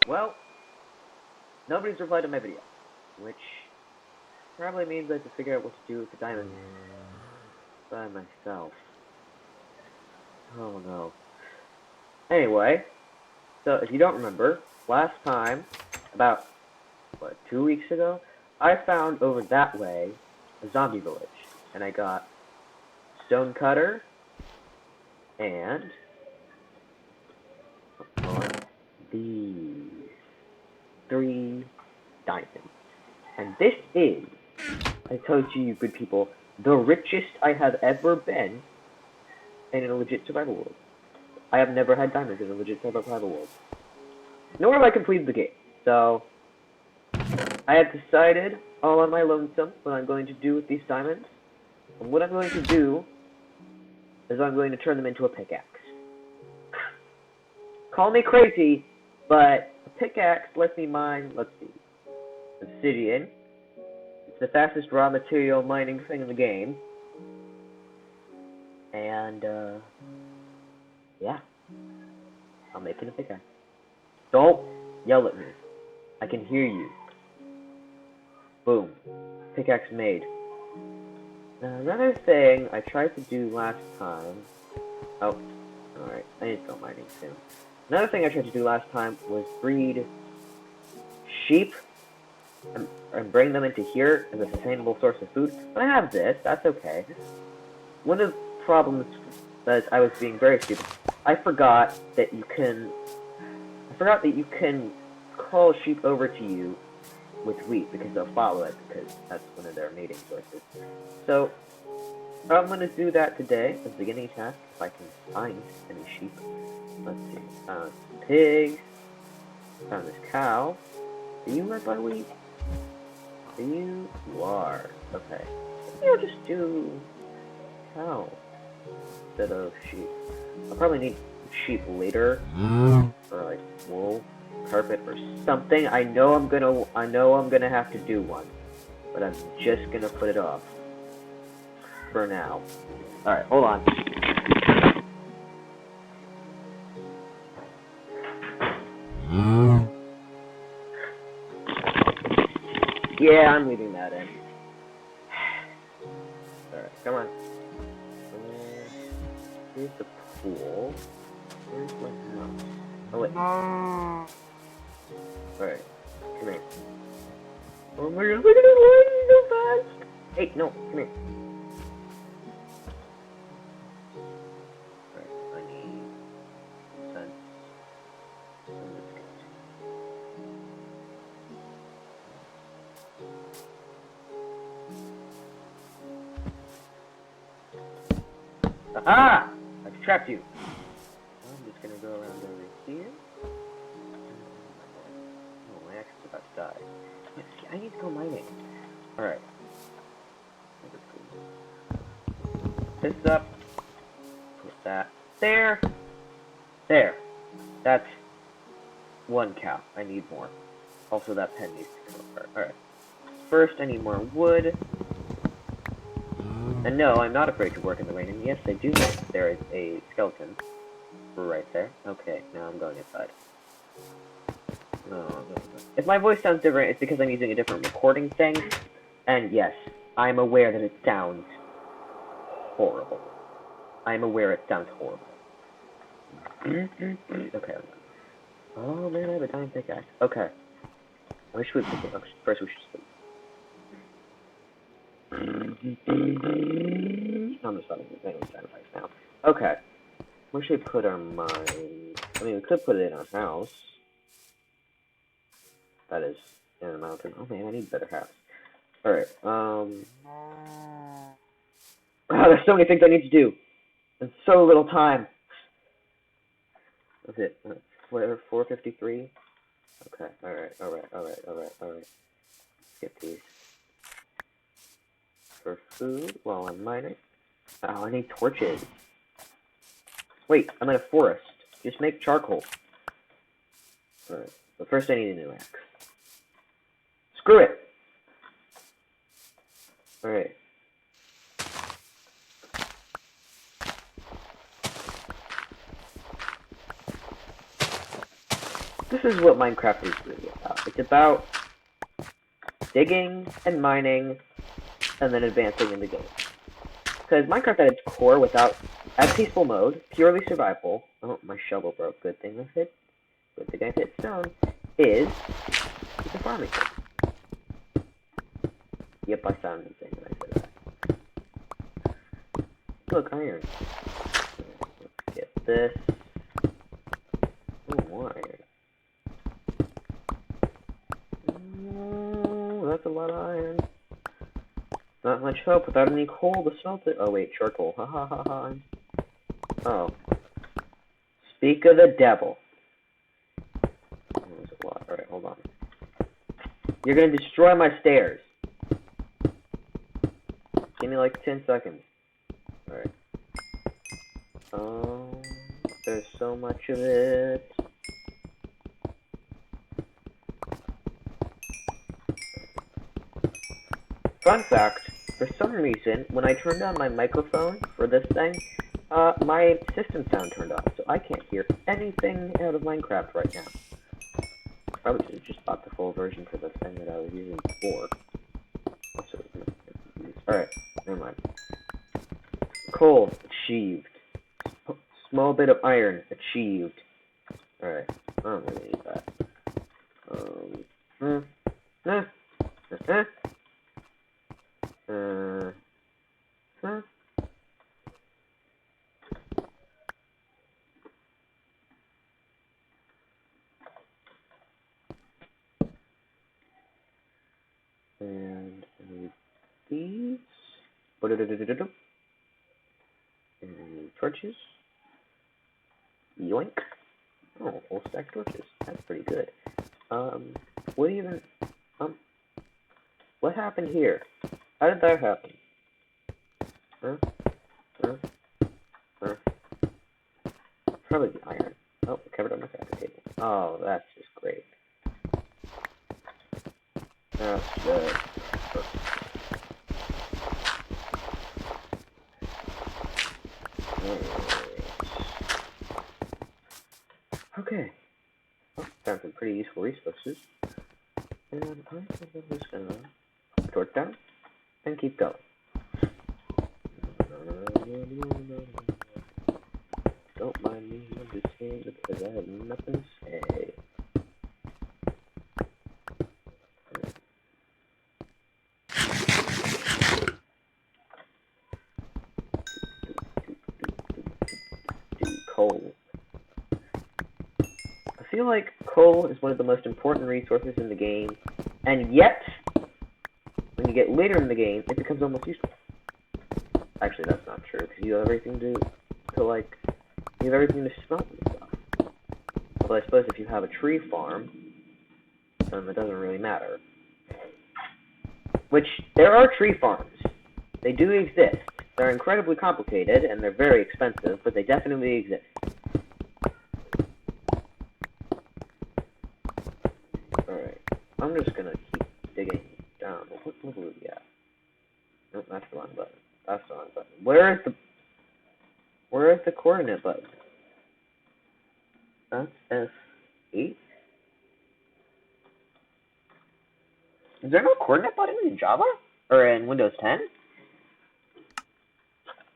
Well, nobody's replied to my video, which probably means I have to figure out what to do with the diamonds by myself. Oh no. Anyway, so if you don't remember, last time, about, 2 weeks ago, I found over that way a zombie village, and I got stone cutter and these 3 diamonds. And this is, I told you good people, the richest I have ever been in a legit survival world. I have never had diamonds in a legit survival world. Nor have I completed the game. So, I have decided, all on my lonesome, what I'm going to do with these diamonds. And what I'm going to do is I'm going to turn them into a pickaxe. Call me crazy, but a pickaxe lets me mine, let's see, obsidian. It's the fastest raw material mining thing in the game. And, yeah. I'm making a pickaxe. Don't yell at me. I can hear you. Boom. Pickaxe made. Now, another thing I tried to do last time... Oh, alright. I need to go mining soon. Another thing I tried to do last time was breed sheep and bring them into here as a sustainable source of food. But I have this. That's okay. One of the problems that I was being very stupid. I forgot that you can call sheep over to you with wheat because they'll follow it because that's one of their mating sources. So I'm going to do that today as a beginning task if I can find any sheep. Let's see. Found pigs. Found this cow. Are you led by wheat? You are. Okay. Maybe I'll just do cow instead of sheep. I'll probably need sheep later, or like wool, carpet, or something. I know I'm gonna have to do one, but I'm just gonna put it off for now. All right, hold on. Yeah, I'm leaving that in. All right, come on. Here's the pool. Where's my house? Oh, wait. Alright, come here. Oh my god, look at this lighting so fast! Hey, no, come here. Alright, I need sense. Aha! I've trapped you. I'm just gonna go around over here. Oh, my axe is about to die. Let's see, I need to go mining. Alright. This up. Put that there. There. That's 1 cow. I need more. Also, that pen needs to come apart. Alright. First, I need more wood. And no, I'm not afraid to work in the rain. And yes, I do know there is a skeleton right there. Okay, now I'm going inside. No. If my voice sounds different, it's because I'm using a different recording thing. And yes, I'm aware that it sounds horrible. I'm aware it sounds horrible. Okay. Oh man, I have a diamond pickaxe. Okay. First we should sleep. I'm just letting it right now. Okay. Where should we put our mine? I mean, we could put it in our house. That is in a mountain. Oh man, I need a better house. Alright, oh, there's so many things I need to do. And so little time. What's it? 4:53? Okay, alright. Let's get these. For food while I'm mining. Oh, I need torches. Wait, I'm in a forest. Just make charcoal. Alright, but first I need a new axe. Screw it! Alright. this is what Minecraft is really about. It's about digging and mining and then advancing in the game. Because Minecraft at its core, at peaceful mode, purely survival, oh, my shovel broke, good thing I hit stone, is a farming game. Yep, I sounded insane when I said that. Look, iron. Let's get this. Oh, more iron. Oh, that's a lot of iron. Not much hope without any coal to smelt it. Oh wait, charcoal. Ha ha ha ha. Oh. Speak of the devil. Oh, there's a lot. Alright, hold on. You're gonna destroy my stairs. Give me like 10 seconds. Alright. Oh, there's so much of it. Fun fact, for some reason, when I turned on my microphone for this thing, my system sound turned off, so I can't hear anything out of Minecraft right now. Probably should have just bought the full version for the thing that I was using before. Alright, never mind. Coal, achieved. Small bit of iron, achieved. Alright, I don't really need that. And I need these. And torches. Yoink. Oh, whole stack of torches. That's pretty good. What happened here? How did that happen? Probably the iron. Oh, it covered up my crafting table. Oh, that's just great. That's good. Okay. Oh, found some pretty useful resources. And I think I'm just gonna put the torch down and keep going. Don't mind me, I'm just saying because I have nothing to say. Coal. I feel like coal is one of the most important resources in the game, and yet, when you get later in the game, it becomes almost useless. Actually, that's not true, because you have everything to smelt and stuff. But I suppose if you have a tree farm, then it doesn't really matter. Which, there are tree farms. They do exist. They're incredibly complicated, and they're very expensive, but they definitely exist. Alright, I'm just gonna keep digging down. What level are we at? Nope, that's the wrong button. That's the wrong button. Where is the coordinate button? That's F8? Is there no coordinate button in Java? Or in Windows 10?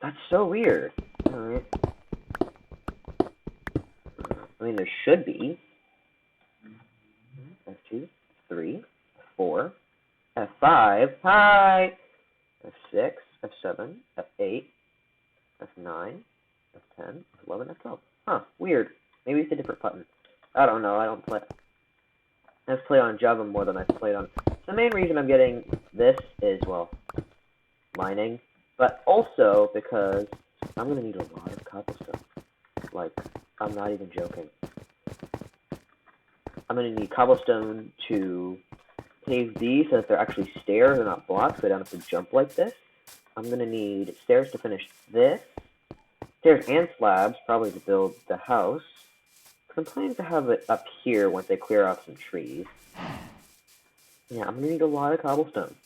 That's so weird. Alright. I mean, there should be. F2, F3, F4, F5, hi! F6, F7, F8, F9, F10, F11, F12. Huh, weird. Maybe it's a different button. I don't know, I've played on Java more than I've played on... The main reason I'm getting this is, well, mining. But also because I'm gonna need a lot of cobblestone. Like, I'm not even joking. I'm gonna need cobblestone to pave these so that they're actually stairs and not blocks, so I don't have to jump like this. I'm gonna need stairs to finish this. Stairs and slabs, probably to build the house. I'm planning to have it up here once they clear off some trees. Yeah, I'm gonna need a lot of cobblestone.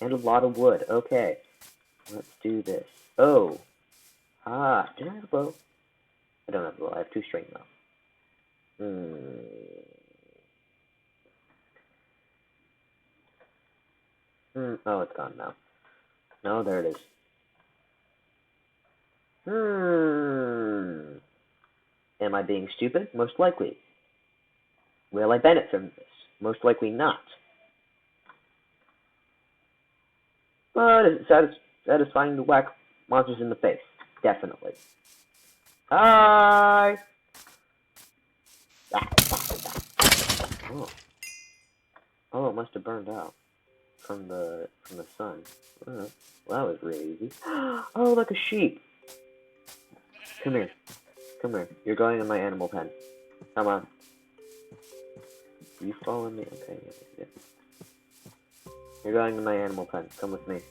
And a lot of wood. Okay. Let's do this. Oh. Ah, do I have a bow? I don't have a bow. I have 2 string though. Oh, it's gone now. No, there it is. Am I being stupid? Most likely. Will I benefit from this? Most likely not. But is it satisfying to whack monsters in the face? Definitely. Hi! Oh. Oh, it must have burned out from the sun. Well, that was really easy. Oh, like a sheep. Come here. Come here. You're going in my animal pen. Come on. You follow me? Okay, yeah. You're going in my animal pen. Come with me.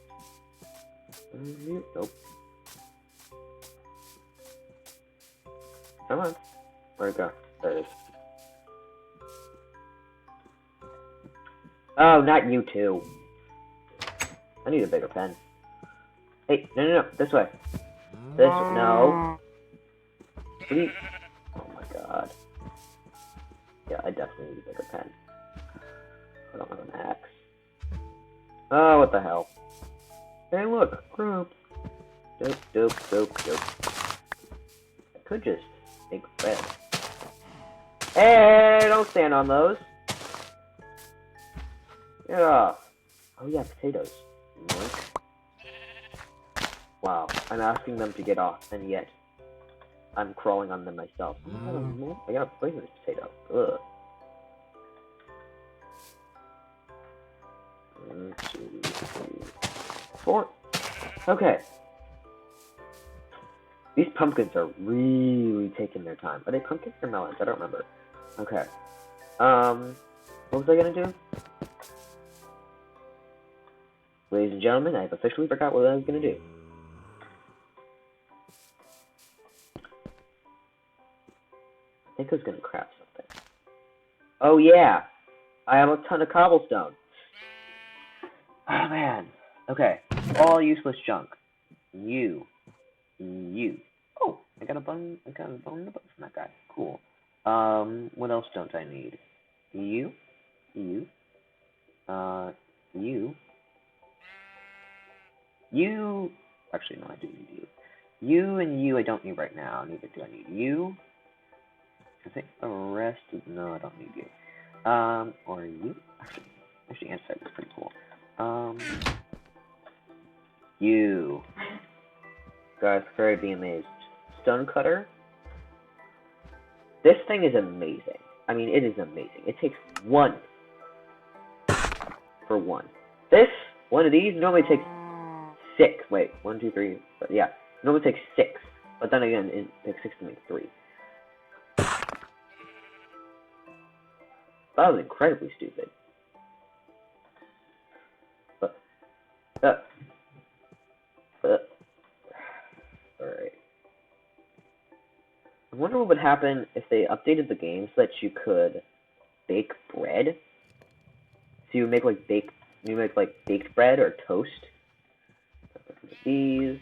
Nope. Come on. Where'd it go? There it is. Oh, not you two. I need a bigger pen. Hey, no. This way. No. Please. Oh my god. Yeah, I definitely need a bigger pen. I don't have an axe. Oh, what the hell. Hey, look. Group. Dope. I could just make bread. Hey, don't stand on those. Yeah. Oh yeah, potatoes. Wow, I'm asking them to get off, and yet I'm crawling on them myself. I got a poisonous potato. Ugh. 1, 2, 3, 4. Okay. These pumpkins are really taking their time. Are they pumpkins or melons? I don't remember. Okay. What was I gonna do? Ladies and gentlemen, I've officially forgot what I was gonna do. I think I was gonna craft something. Oh yeah! I have a ton of cobblestone. Oh man. Okay. All useless junk. You. Oh, I got a bone in the book from that guy. Cool. What else don't I need? You. Actually, no, I do need you. You and you I don't need right now. Neither do I need you. I think the rest is... No, I don't need you. Or you? Actually, Andesite is pretty cool. You. Guys, prepare to be amazed. Stonecutter. This thing is amazing. I mean, it is amazing. It takes 1 for 1. One of these normally takes 6. Wait, 1, 2, 3. But yeah, normally takes 6. But then again, it takes 6 to make 3. That was incredibly stupid. But, alright. I wonder what would happen if they updated the game so that you could bake bread. So you make like baked bread or toast. These.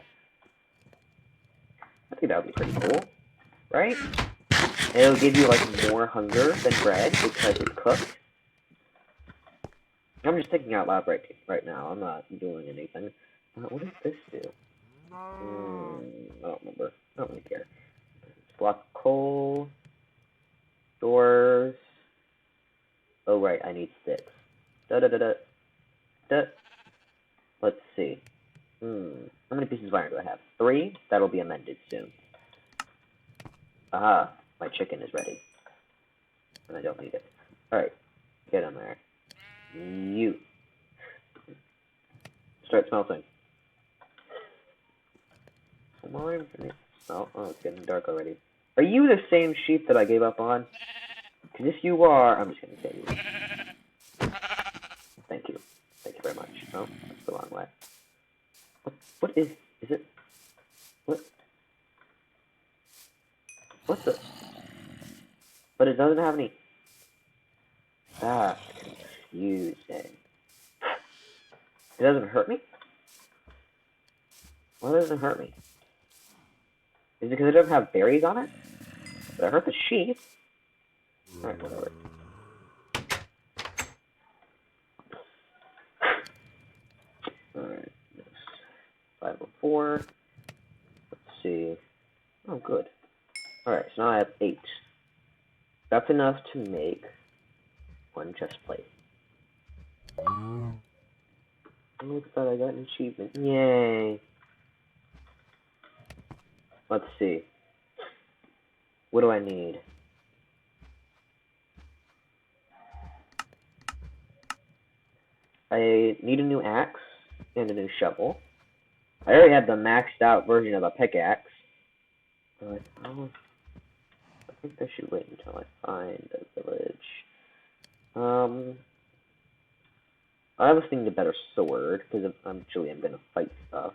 I think that would be pretty cool, right? And it'll give you like more hunger than bread because it's cooked. I'm just thinking out loud right now. I'm not doing anything. What does this do? I don't remember. I don't really care. Block coal. Doors. Oh right, I need sticks. Let's see. How many pieces of iron do I have? 3? That'll be amended soon. Aha, my chicken is ready. And I don't need it. Alright, get in there. You. Start smelting. Oh, it's getting dark already. Are you the same sheep that I gave up on? Because if you are, I'm just going to say you. Thank you. Thank you very much. Oh, that's the wrong way. What is it? What the? But it doesn't have any... That's confusing. It doesn't hurt me? Why doesn't it hurt me? Is it because it doesn't have berries on it? Did I hurt the sheep? Alright, whatever. 4. Let's see. Oh, good. Alright, so now I have 8. That's enough to make 1 chest plate. Look at that, I got an achievement. Yay! Let's see. What do I need? I need a new axe and a new shovel. I already have the maxed out version of a pickaxe. But I think I should wait until I find a village. I was thinking a better sword, because eventually I'm gonna fight stuff.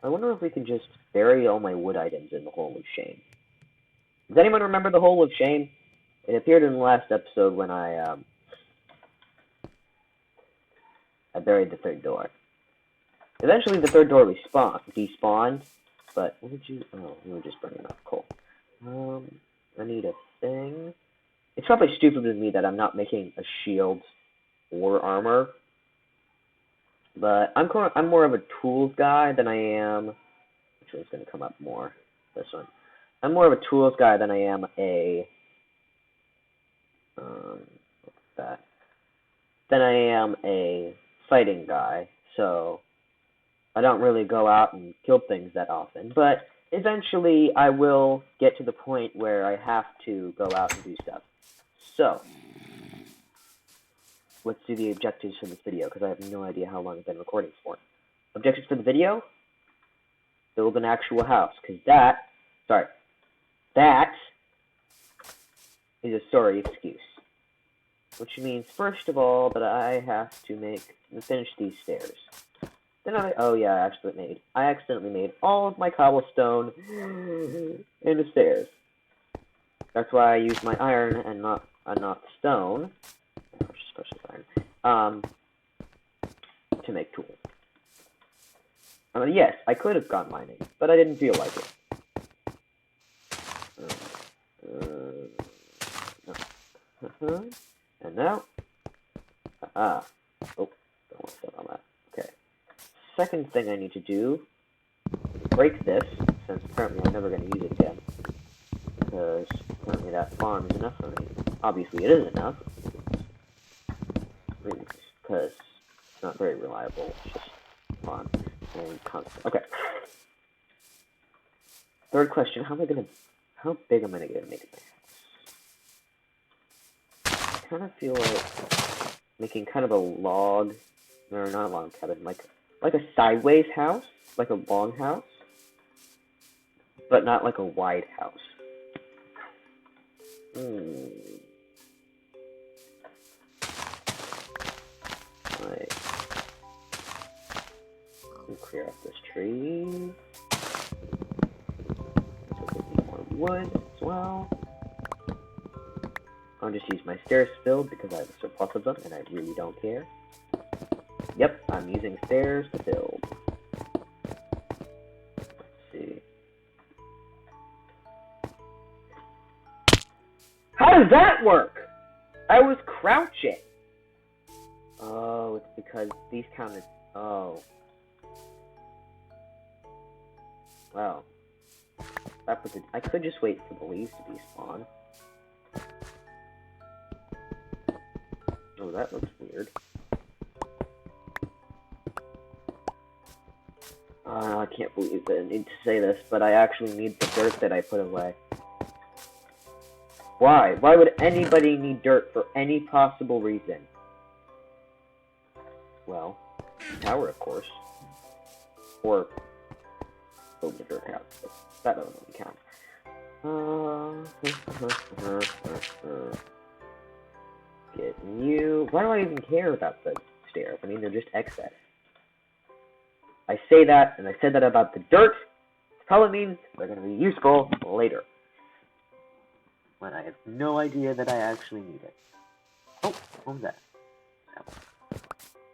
I wonder if we can just bury all my wood items in the Hole of Shame. Does anyone remember the Hole of Shame? It appeared in the last episode when I buried the 3rd door. Eventually the 3rd door despawned, but what did you... Oh, we were just burning up coal. I need a thing. It's probably stupid of me that I'm not making a shield or armor. But I'm more of a tools guy than I am... Which one's going to come up more? This one. I'm more of a tools guy than I am a... what's that? Than I am a fighting guy. So, I don't really go out and kill things that often. But eventually, I will get to the point where I have to go out and do stuff. So... let's do the objectives for this video, because I have no idea how long I've been recording for. Objectives for the video? Build an actual house, because that is a sorry excuse. Which means, first of all, that I have to finish these stairs. Then I accidentally made all of my cobblestone into stairs. That's why I used my iron and not stone. To make tools. I mean, yes, I could have gone mining, but I didn't feel like it. And now, oh, don't want to step on that. Okay. Second thing I need to do is break this, since apparently I'm never going to use it again, because apparently that farm is enough for me. Obviously, it is enough. Because it's not very reliable. It's just fun and constant. Okay. Third question: how big am I gonna make my house? I kind of feel like making kind of a log, or not a log cabin, like a sideways house, like a long house, but not like a wide house. Right. Clear off this tree. So we need more wood as well. I'll just use my stairs filled because I have a surplus of them and I really don't care. Yep, I'm using stairs to build. Let's see. How does that work? I was crouching. Oh, it's because these counted. Oh. Wow. That was I could just wait for the leaves to despawn. Oh, that looks weird. I can't believe that I need to say this, but I actually need the dirt that I put away. Why? Why would anybody need dirt for any possible reason? Well, tower, of course. Or build a dirt house, but that doesn't really count. Get you. Why do I even care about the stairs? I mean, they're just excess. I say that, and I said that about the dirt. It probably means they're going to be useful later. When I have no idea that I actually need it. Oh, what was that?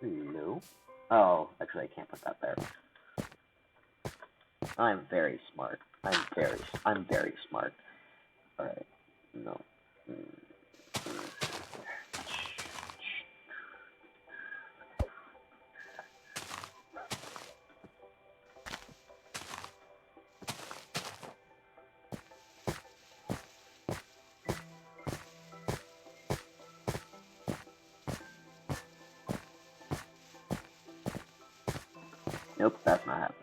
No. Oh, actually I can't put that there. I'm very smart. I'm very smart. Alright. No. Nope, that's not happening.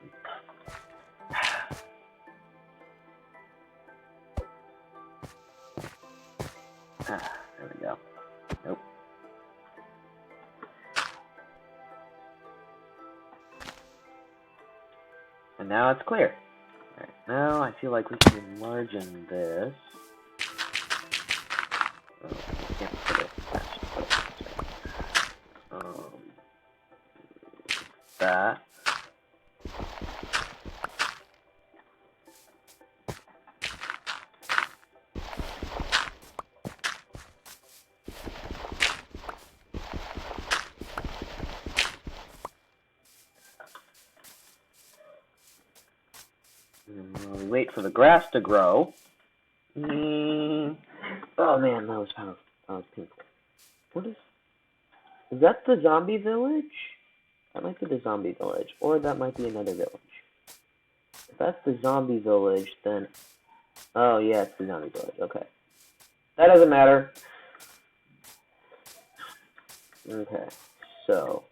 There we go. Nope. And now it's clear. Alright, now I feel like we can enlargen this. Oh, I can't put it that. And wait for the grass to grow. Oh man, that was powerful. That was painful. What is that the zombie village? That might be the zombie village, or that might be another village. If that's the zombie village, then... Oh yeah, it's the zombie village, okay. That doesn't matter. Okay, so...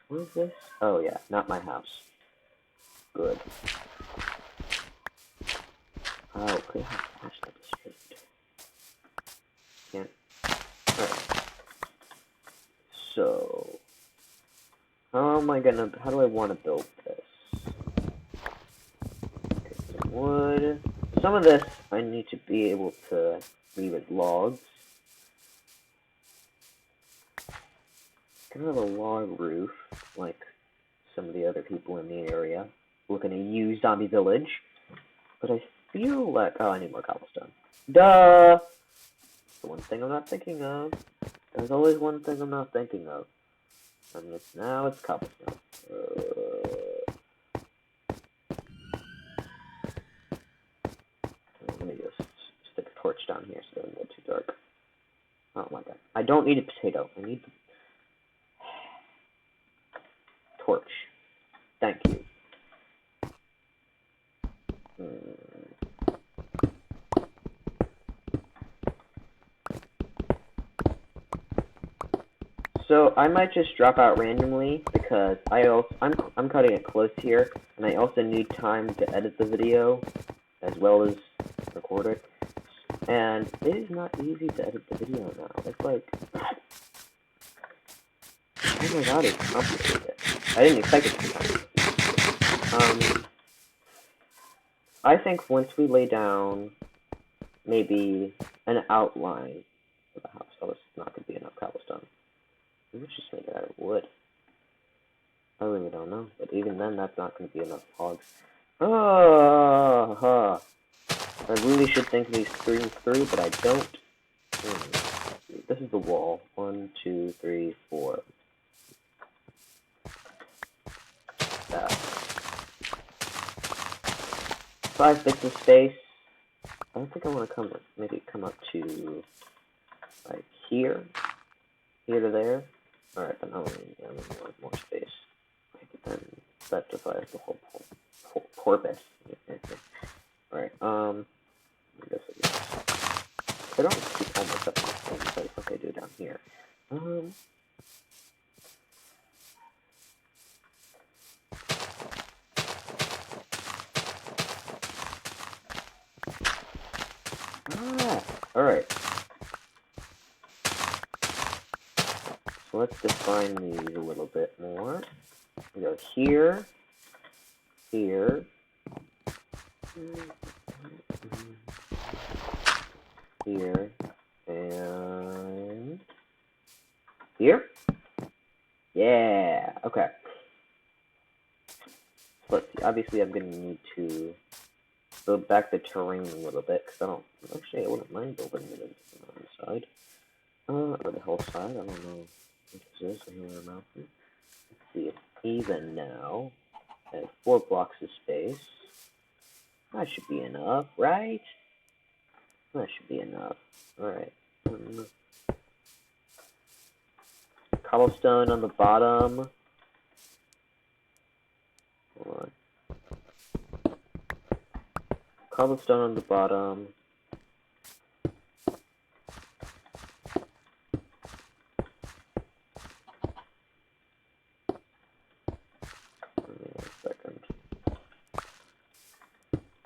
What is this? Oh yeah, not my house. Good. Oh, could I have flashed up the street? Can't. Alright. So... How do I want to build this? Okay, some wood. Some of this I need to be able to leave as logs. Kind of a log roof, like some of the other people in the area. Looking to use Zombie Village. But I feel like... Oh, I need more cobblestone. Duh! The one thing I'm not thinking of. There's always one thing I'm not thinking of. And now it's cobblestone. Let me just stick a torch down here so it doesn't get too dark. Oh my god. I don't need a potato. I need the torch. Thank you. So I might just drop out randomly because I'm cutting it close here, and I also need time to edit the video as well as record it. And it is not easy to edit the video now. It's like, oh my god, it's complicated. I didn't expect it to be complicated. I think once we lay down maybe an outline for the house, oh, it's not going to be enough cobblestone. We would just make it out of wood. I really don't know, but even then, that's not going to be enough logs. I really should think these through, but I don't. This is the wall. 1, 2, 3, 4. That. 5 bits of space. I don't think I want to maybe come up to like here to there. Alright, then I'll need more space. Then that defies the whole purpose. Alright, I guess I don't keep all my stuff in the same place like I do down here. Alright. So let's define these a little bit more. We go here, here, here, and here? Yeah, okay. So let's see, obviously I'm going to need to build back the terrain a little bit, because I wouldn't mind building it on the side. Or the whole side, I don't know what this is, anywhere mountain. Let's see, it's even now. I have 4 blocks of space. That should be enough, right? That should be enough. Alright. Cobblestone on the bottom. Hold on. Cobblestone on the bottom.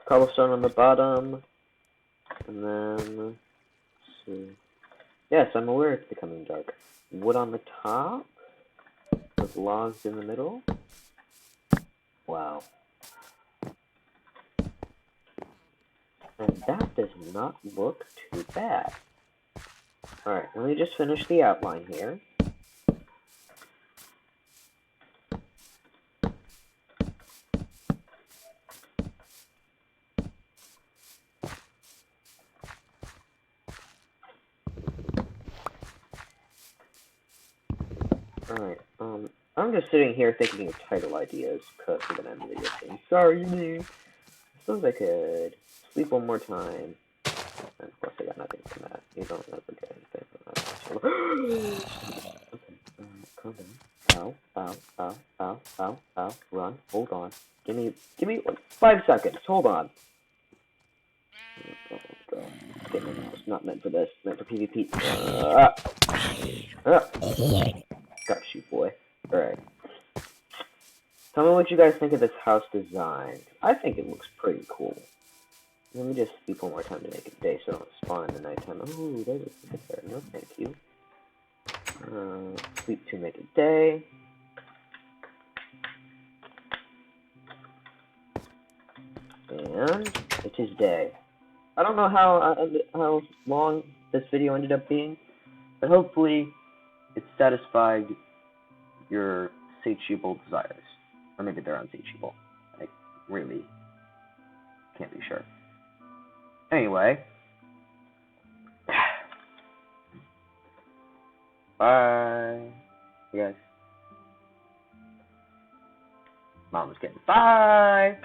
Cobblestone on the bottom, and then, let's see. Yes, I'm aware it's becoming dark. Wood on the top, with logs in the middle. Wow. And that does not look too bad. Alright, let me just finish the outline here. Alright, I'm just sitting here thinking of title ideas for the end of the video thing. Sorry, me. I suppose I could sleep one more time. And of course I got nothing from that. You don't ever get anything from that. Okay, calm down. Ow. Run, hold on. Give me like 5 seconds, hold on. Oh, God. Okay, no, it's not meant for this, it's meant for PvP. Got you, boy. Alright. Tell me what you guys think of this house design. I think it looks pretty cool. Let me just sleep one more time to make it day so I don't spawn in the nighttime. Ooh, there's a good there. No, thank you. Sleep to make it day. And it is day. I don't know how long this video ended up being, but hopefully it satisfied your satiable desires. Or maybe they're unsatiable. I really can't be sure. Anyway. Bye. You guys. Mom's getting bye.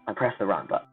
I pressed the wrong button.